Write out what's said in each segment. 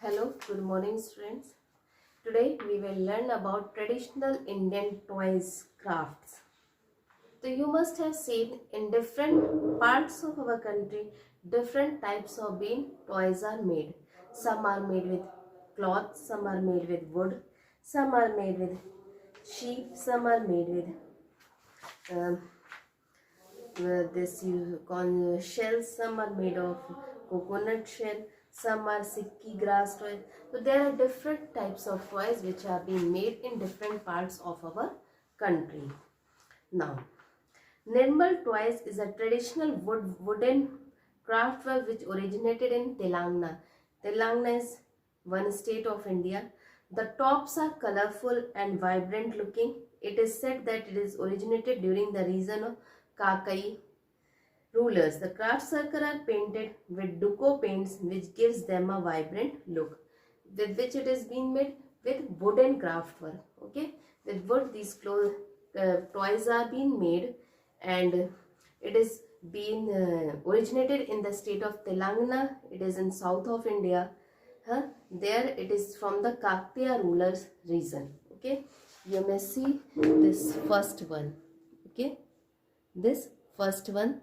Hello, good morning students. Today we will learn about traditional Indian toys crafts. So you must have seen in different parts of our country, different types of bean toys are made. Some are made with cloth, some are made with wood, some are made with sheep, some are made with um, this you call shells. Some are made of coconut shell, some are sikki grass toys. So there are different types of toys which are being made in different parts of our country. Now, Nirmal toys is a traditional wooden craftwork which originated in Telangana. Telangana is one state of India. The tops are colorful and vibrant looking. It is said that it is originated during the region of Kakai rulers. The craft circle are painted with duco paints which gives them a vibrant look, with which it is being made with wooden craft work. Okay, with wood these toys are being made, and it is being originated in the state of Telangana. It is in south of India. There it is from the Kaktiya rulers region. Okay, you may see this first one. Okay, this first one.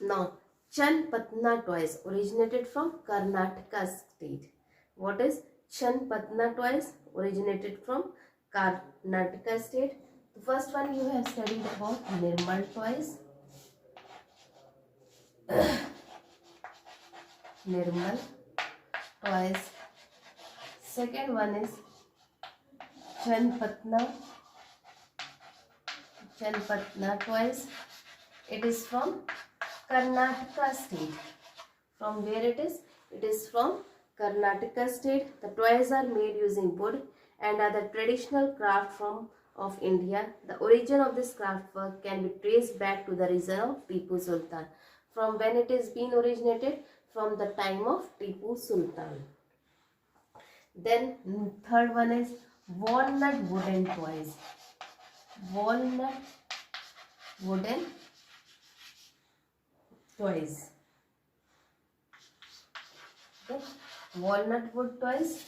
Now, Chanpatna toys originated from Karnataka state. What is Chanpatna toys? Originated from Karnataka state. The first one you have studied about Nirmal toys. Nirmal toys. Second one is Chanpatna toys. It is from Karnataka state. From where it is? It is from Karnataka state. The toys are made using wood and are the traditional craft form of India. The origin of this craft work can be traced back to the region of Tipu Sultan. From when it is being originated? From the time of Tipu Sultan. Then third one is walnut wooden toys. Walnut wooden toys. Okay. Walnut wood toys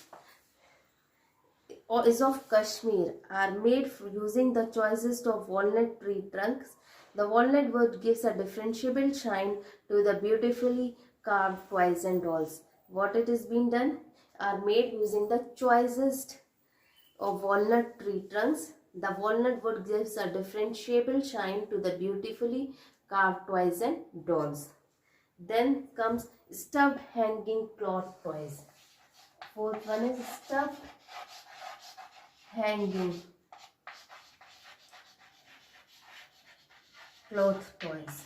is of Kashmir, are made using the choicest of walnut tree trunks. The walnut wood gives a differentiable shine to the beautifully carved toys and dolls. What it is being done? Are made using the choicest of walnut tree trunks. The walnut wood gives a differentiable shine to the beautifully carved toys and dolls. Then comes stuffed hanging cloth toys. Fourth one is stuffed hanging cloth toys.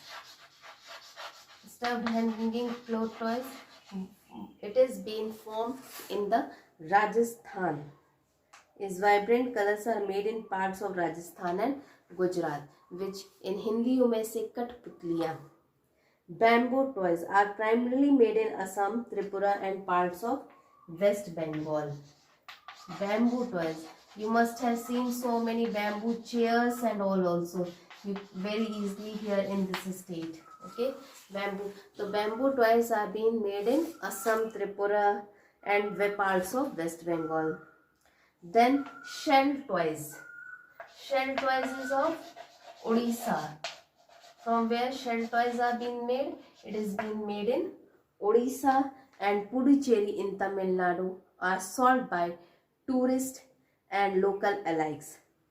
Stuffed hanging cloth toys. It is being formed in the Rajasthan. Its vibrant colors are made in parts of Rajasthan and Gujarat, which in Hindi you may say Kathputliyan. Bamboo toys are primarily made in Assam, Tripura and parts of West Bengal. Bamboo toys. You must have seen so many bamboo chairs and all also. You very easily here in this state. Okay, bamboo. So bamboo toys are being made in Assam, Tripura and parts of West Bengal. Then shell toys. Shell toys is of Odisha. From where shell toys are being made? It is being made in Odisha and Puducherry in Tamil Nadu, are sought by tourists and local alike.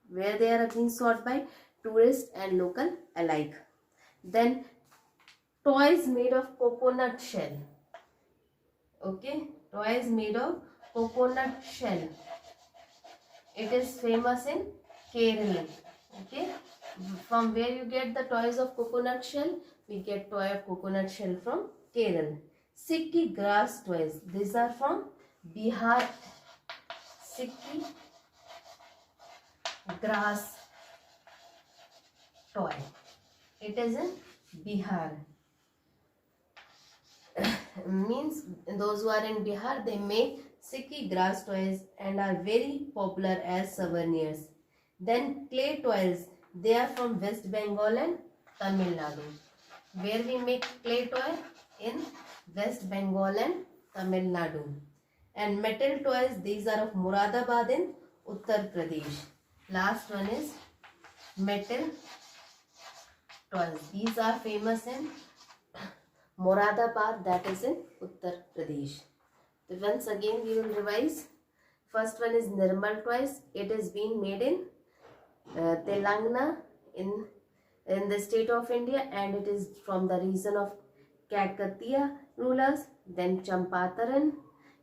Where they are being sought by tourists and local alike. Then toys made of coconut shell. Okay, toys made of coconut shell. It is famous in Kerala. Okay, from where you get the toys of coconut shell? We get toy of coconut shell from Kerala. Sikki grass toys. These are from Bihar. Sikki grass toy. It is in Bihar. Means those who are in Bihar, they make Sikki grass toys and are very popular as souvenirs. Then clay toys. They are from West Bengal and Tamil Nadu. Where we make clay toy? In West Bengal and Tamil Nadu. And metal toys, these are of Moradabad in Uttar Pradesh. Last one is metal toys. These are famous in Moradabad, that is in Uttar Pradesh. So once again we will revise. First one is Nirmal toys. It is being made in Telangana in the state of India, and it is from the region of Kakatiya rulers. Then Champataran,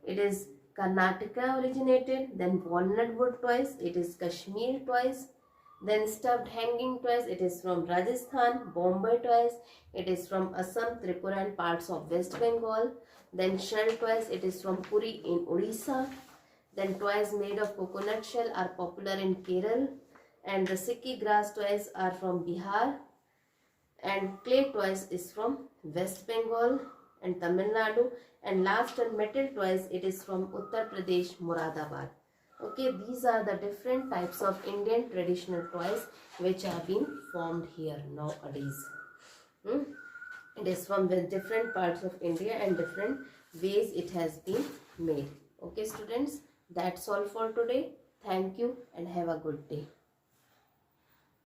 it is Karnataka originated. Then walnut wood toys, it is Kashmir toys. Then stuffed hanging toys, it is from Rajasthan. Bombay toys, it is from Assam, Tripura and parts of West Bengal. Then shell toys, it is from Puri in Odisha. Then toys made of coconut shell are popular in Kerala. And the Sikki grass toys are from Bihar. And clay toys is from West Bengal and Tamil Nadu. And last one, metal toys, it is from Uttar Pradesh, Moradabad. Okay, these are the different types of Indian traditional toys which are being formed here nowadays. It is from the different parts of India and different ways it has been made. Okay students, that's all for today. Thank you and have a good day.